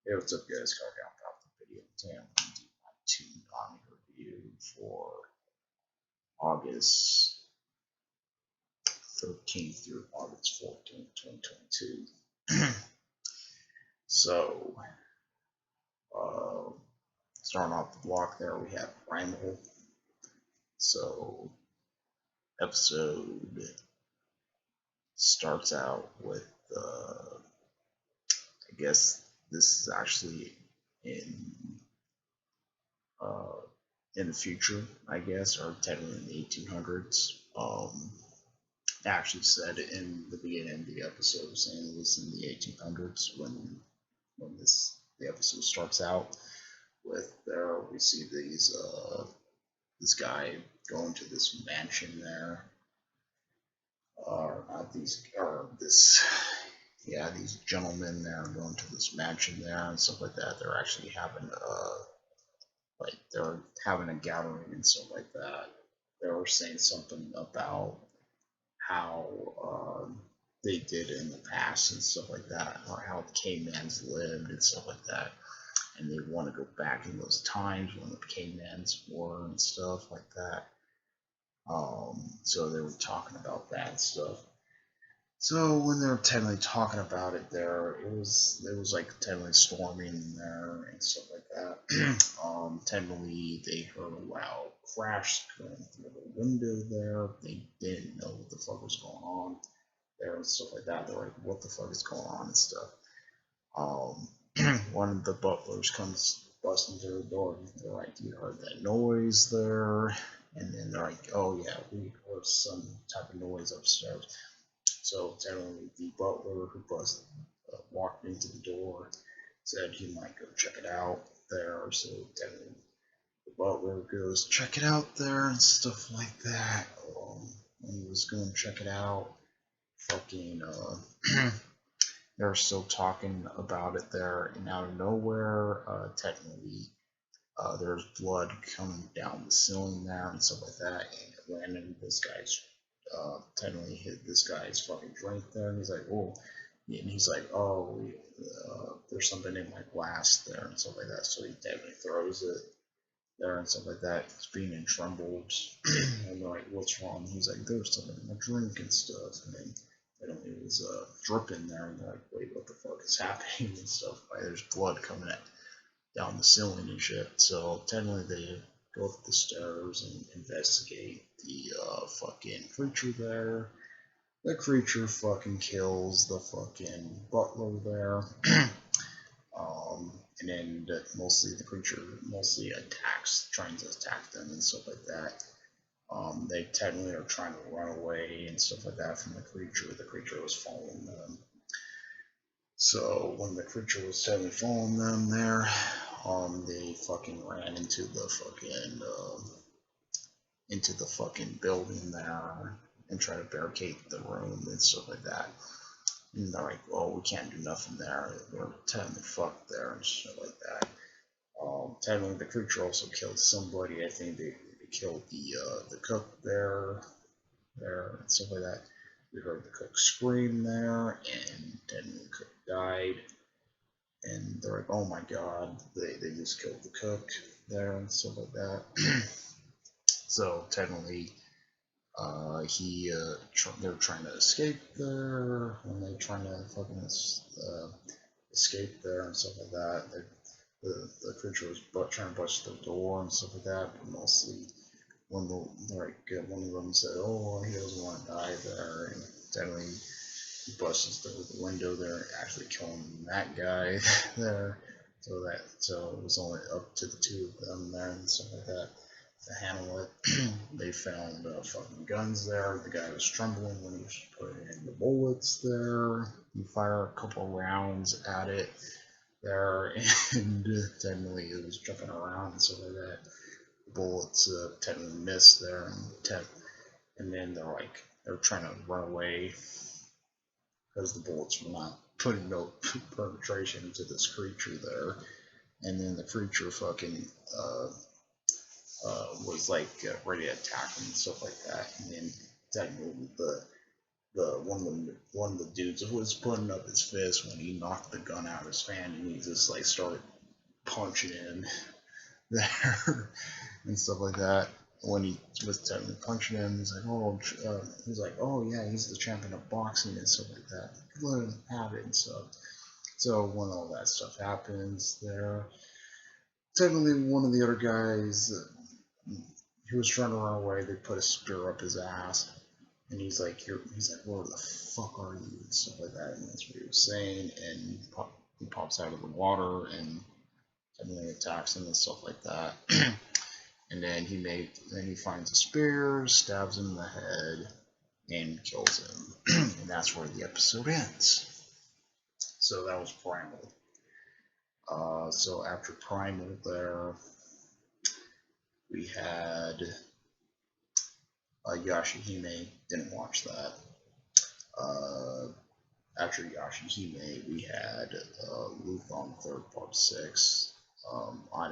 Hey, what's up, guys? Car down about the video. Today I'm going to do my Toonami review for August 13th through August 14th, 2022. So, uh, starting off the block there, we have Primal. So, episode starts out with, I guess this is actually in uh, in the future, I guess, or technically in the 1800s. Actually said in the beginning of the episode, saying it was in the 1800s when the episode starts out with there. We see this guy going to this mansion there, or not these, or this, yeah, these gentlemen there going to this mansion there and stuff like that. They're actually having like they're having a gathering and stuff like that. They were saying something about how they did in the past and stuff like that, or how the cavemans lived and stuff like that. And they want to go back in those times when the cavemans were and stuff like that. So they were talking about that stuff. So when they were technically talking about it there, it was like technically storming there and stuff like that. Technically they heard a loud crash going through the window there. They didn't know what the fuck was going on there and stuff like that. They're like, what the fuck is going on and stuff. One of the butlers comes busting through the door. They're like, you heard that noise there? And then they're like, oh yeah, we heard some type of noise upstairs. So technically, the butler who walked into the door said he might go check it out there. So technically, the butler goes check it out there and stuff like that. When he was going to check it out, fucking they're still talking about it there, and out of nowhere, technically, there's blood coming down the ceiling there and stuff like that, and it landed in this guy's technically hit this guy's fucking drink there, and he's like, oh, and he's like, oh, there's something in my glass there and stuff like that, so he definitely throws it there and stuff like that. He's being in trembled, and they're like, what's wrong? He's like, there's something in my drink and stuff, and then it was dripping there, and they're like, wait, what the fuck is happening and stuff. Like, there's blood coming down the ceiling and shit. So technically they go up the stairs and investigate the fucking creature there. The creature fucking kills the fucking butler there. And then mostly the creature mostly attacks, trying to attack them and stuff like that. They technically are trying to run away and stuff like that from the creature. The creature was following them. So when the creature was technically following them there, they fucking ran into the fucking building there and tried to barricade the room and stuff like that. And they're like, oh, we can't do nothing there. We're technically fucked there and shit like that. Technically, the creature also killed somebody. I think they killed the cook there and stuff like that. We heard the cook scream there, and then the cook died. And they're like, oh my god, they just killed the cook there and stuff like that. So technically, they're trying to escape there, and they're trying to fucking escape there and stuff like that. The creature was trying to bust the door and stuff like that, but mostly one of them said, oh, he doesn't want to die there, and technically he busts through the window there, actually killing that guy there. So it was only up to the two of them there and stuff like that to handle it. They found fucking guns there. The guy was trembling when he was putting in the bullets there. He fired a couple rounds at it there, and technically it was jumping around and stuff like that. The bullets technically missed there, and then they're trying to run away because the bullets were not putting no penetration into this creature there. And then the creature fucking was like ready to attack him and stuff like that. And then technically one of the dudes was putting up his fist when he knocked the gun out of his hand, and he just like started punching him there and stuff like that. When he was technically punching him, he's like, oh yeah, he's the champion of boxing and stuff like that. Let him have it and stuff. So when all that stuff happens, there, technically one of the other guys, he was trying to run away. They put a spear up his ass, and he's like, where the fuck are you and stuff like that. And that's what he was saying. And he pops out of the water and suddenly attacks him and stuff like that. And then he finds a spear, stabs him in the head, and kills him. And that's where the episode ends. So that was Primal. So after Primal there, we had Yashihime. Didn't watch that. After Yashihime, we had Luthon Third Part 6. I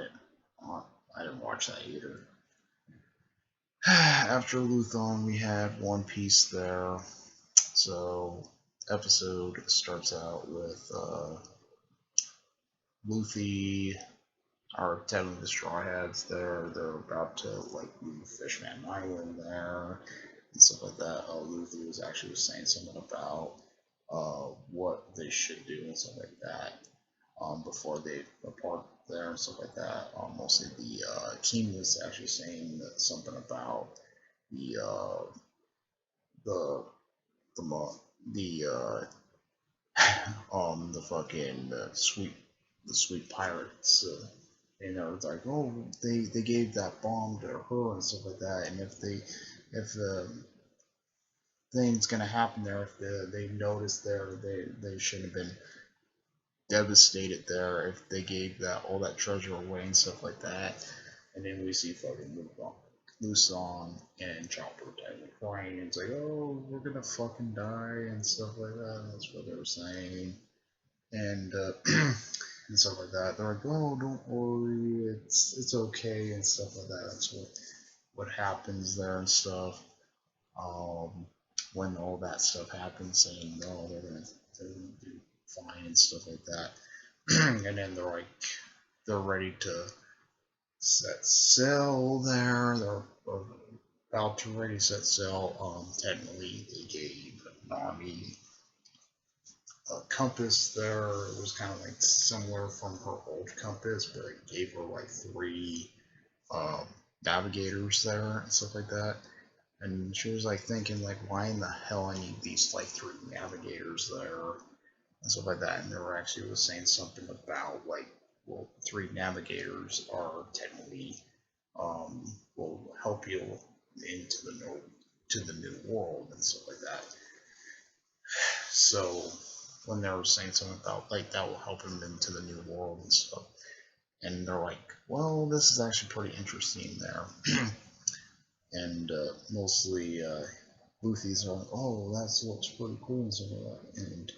didn't watch that either. After Luthon, we had One Piece there. So episode starts out with Luffy, or technically the Straw Hats there. They're about to like leave Fishman Island there and stuff like that. Luffy was actually saying something about what they should do and stuff like that before they depart there and stuff like that. Mostly the King was actually saying something about the the the the fucking sweet pirates. You know, it's like, oh, they gave that bomb to her and stuff like that, and if things gonna happen there, if they notice there, they shouldn't have been devastated there if they gave that all that treasure away and stuff like that. And then we see fucking Luson and Chopper crying. It's like, oh, we're gonna fucking die and stuff like that. That's what they were saying, and and stuff like that. They're like, oh, don't worry, it's okay and stuff like that. That's what happens there and stuff. When all that stuff happens, saying no, they're gonna do fine and stuff like that. And then they're ready to set sail there. They're about to ready to set sail. Technically, they gave Nami a compass there. It was kind of like similar from her old compass, but it gave her like 3 navigators there and stuff like that. And she was like thinking like, why in the hell I need these like 3 navigators there and stuff like that. And they were actually was saying something about like, well, 3 navigators are technically will help you into the new world and stuff like that. So when they were saying something about like that will help him into the new world and stuff, and they're like, well, this is actually pretty interesting there. And mostly Luffy's like, oh, that looks pretty cool and stuff like that. And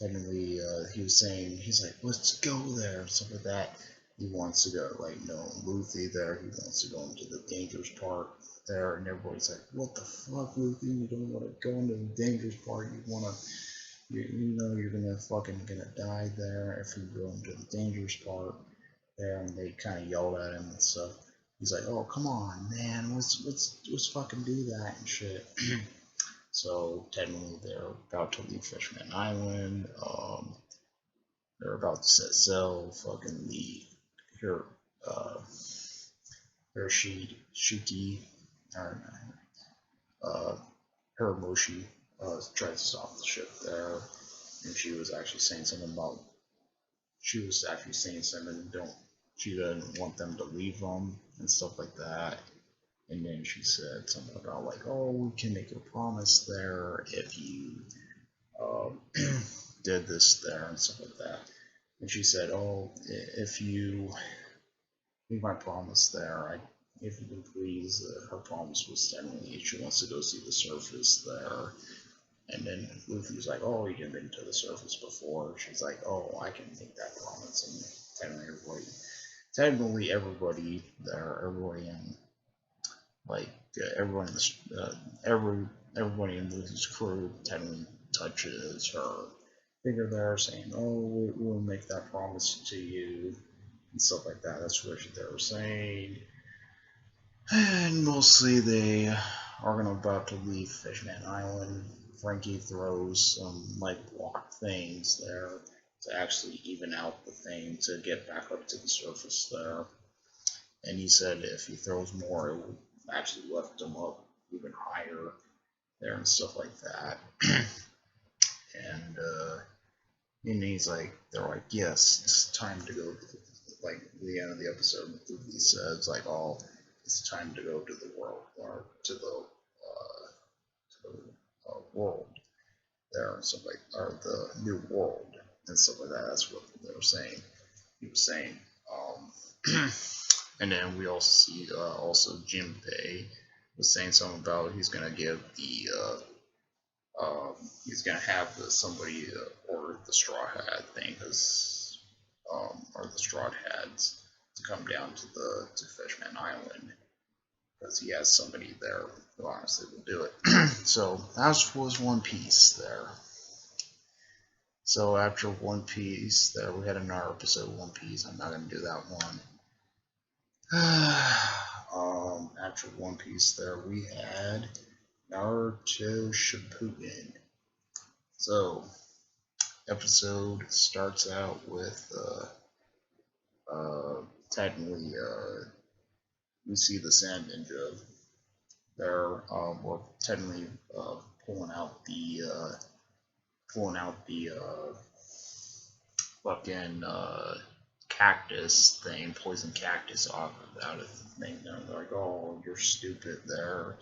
technically he was saying, he's like, let's go there and stuff like that. He wants to go, like, no, Luffy there, he wants to go into the dangerous part there, and everybody's like, what the fuck, Luffy, you don't want to go into the dangerous part, you know you're gonna die there if you go into the dangerous part there. And they kind of yelled at him and stuff. He's like, oh, come on, man, let's fucking do that and shit. So technically they're about to leave Fishman Island. They're about to set sail. Fucking her Shuki, or Hiramoshi tried to stop the ship there, and she was actually saying something about she didn't want them to leave them and stuff like that. And then she said something about like, oh, we can make a promise there if you did this there and stuff like that. And she said, oh, if you make my promise there, if you can please, her promise was technically she wants to go see the surface there. And then Luffy's like, oh, you didn't been to the surface before. She's like, oh, I can make that promise. And technically everybody there, everybody in like everyone in the everybody in his crew technically touches her finger there, saying, "Oh, we'll make that promise to you," and stuff like that. That's what they were saying. And mostly they are gonna about to leave Fishman Island. Frankie throws some like block things there to actually even out the thing to get back up to the surface there. And he said if he throws more, it will actually lift him up even higher there and stuff like that. And he's like, they're like, yes, it's time to go. Like the end of the episode, he says like, oh, it's time to go to the world or to the world there and stuff like, or the new world and stuff like that. That's what they were saying. He was saying. And then we also see also Jinbei was saying something about he's gonna give the he's gonna have somebody order the straw hat thing, because or the straw hats to come down to Fishman Island, because he has somebody there who honestly will do it. So that was One Piece there. So after One Piece, there we had another episode of One Piece. I'm not gonna do that one. After One Piece, there we had Naruto Shippuden. So episode starts out with technically we see the Sand Ninja. They're we're technically pulling out the fucking cactus thing, poison cactus off out of the thing. They're like, oh, you're stupid there.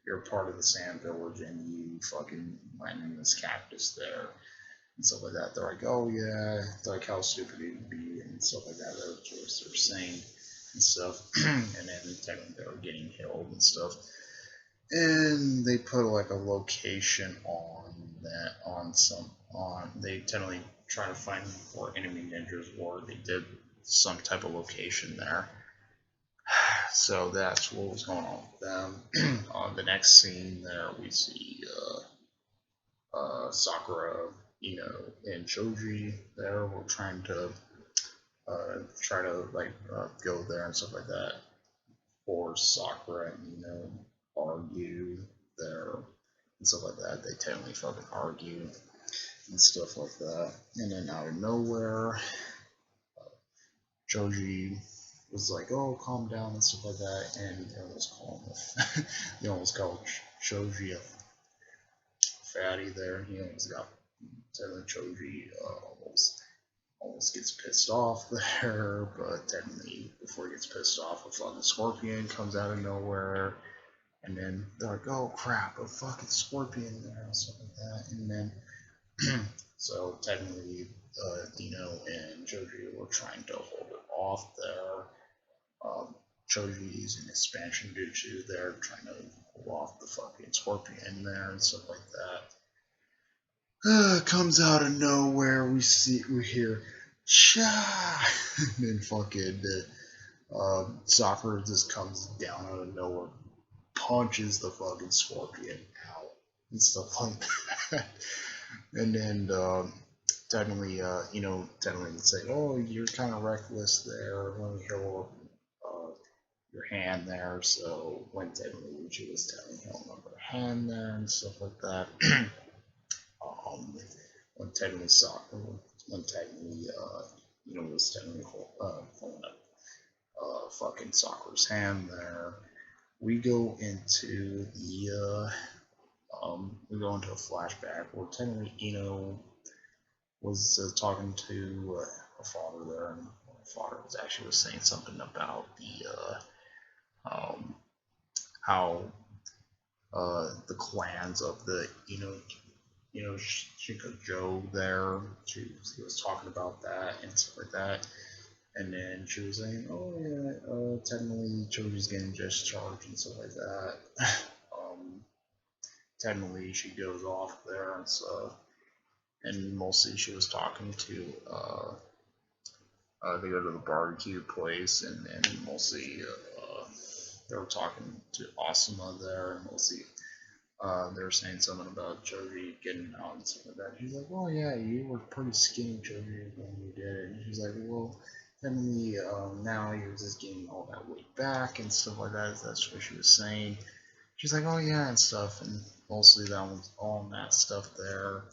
You're part of the sand village and you fucking landed in this cactus there. And stuff like that. They're like, oh yeah, like how stupid you'd be and stuff like that. That's what they're saying and stuff. And then technically they were getting killed and stuff. And they put like a location they technically try to find where enemy ninjas were. They did some type of location there. So that's what was going on with them. On the next scene there we see Sakura, and Choji there were trying to go there and stuff like that. Or Sakura, argue there and stuff like that. They totally fucking argue and stuff like that. And then out of nowhere, Choji was like, "Oh, calm down" and stuff like that, and they almost called Choji a fatty there. He almost got Choji almost gets pissed off there, but technically before he gets pissed off, a fucking scorpion comes out of nowhere, and then they're like, "Oh crap, a fucking scorpion there," and stuff like that, and then so technically, Dino and Choji were trying to hold it off there. Choji using expansion jutsu there, trying to hold off the fucking scorpion there and stuff like that. Comes out of nowhere. We hear Cha, and then fucking Sakura just comes down out of nowhere, punches the fucking scorpion out and stuff like that. And then technically say, "Oh, you're kind of reckless there. Let me heal your hand there." So when technically she was telling him of her hand there and stuff like that. When technically Sakura, was technically holding up fucking Sakura's hand there, we go into a flashback where technically was talking to her father there, and her father was saying something about how the clans of the Shikajo there. He was talking about that and stuff like that. And then she was saying, "Oh yeah, technically Choji's getting discharged and stuff like that." Technically she goes off there and stuff. And mostly she was talking to they go to the barbecue place, and mostly they were talking to Asuma there, and mostly they were saying something about Joji getting out and stuff like that. She's like, well, yeah, you were pretty skinny, Joji, when you did it. And she's like, well, then now you're just getting all that weight back and stuff like that. That's what she was saying. She's like, oh, yeah, and stuff. And mostly that was all that stuff there.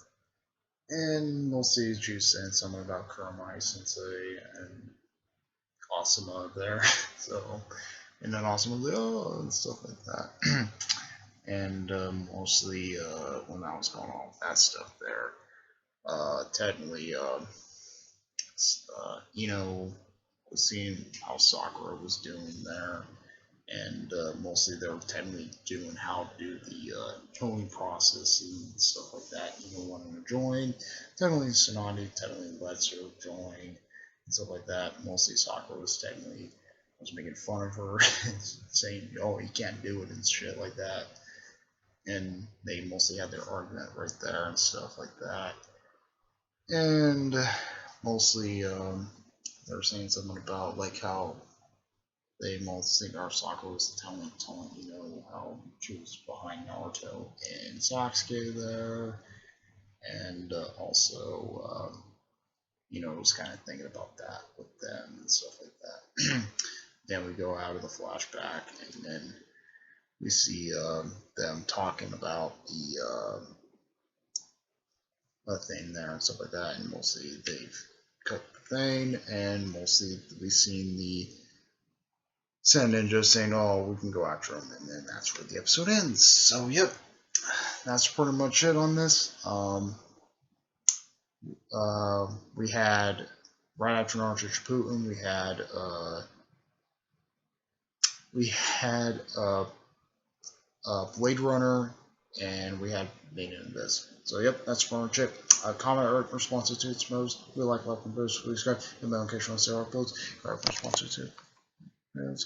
And mostly she was saying something about Kurumai Sensei and Asuma there. So, and then Asuma was like, oh, and stuff like that. And mostly when I was going on with that stuff there, technically, was seeing how Sakura was doing there, and mostly they were technically doing how to do the joining process and stuff like that. Wanting to join, technically Tsunade technically lets her join and stuff like that. Mostly Sakura was technically was making fun of her, saying, "Oh, you can't do it" and shit like that. And they mostly had their argument right there and stuff like that. And mostly they were saying something about like how they mostly Sakura was telling how she was behind Naruto and Sasuke there, and also was kind of thinking about that with them and stuff like that. Then we go out of the flashback, and then we see them talking about the thing there and stuff like that, and mostly they've cut the thing, and mostly we've seen the Sand Ninja saying, "Oh, we can go after him," and then that's where the episode ends. So, yep, that's pretty much it on this. We had right after Naruto Shippuden, we had Blade Runner, and we had Made in Abyss. So, yep, that's pretty much it. Comment or responses to its most. We like and subscribe. The notification on Sarah uploads. Comment responses to. That's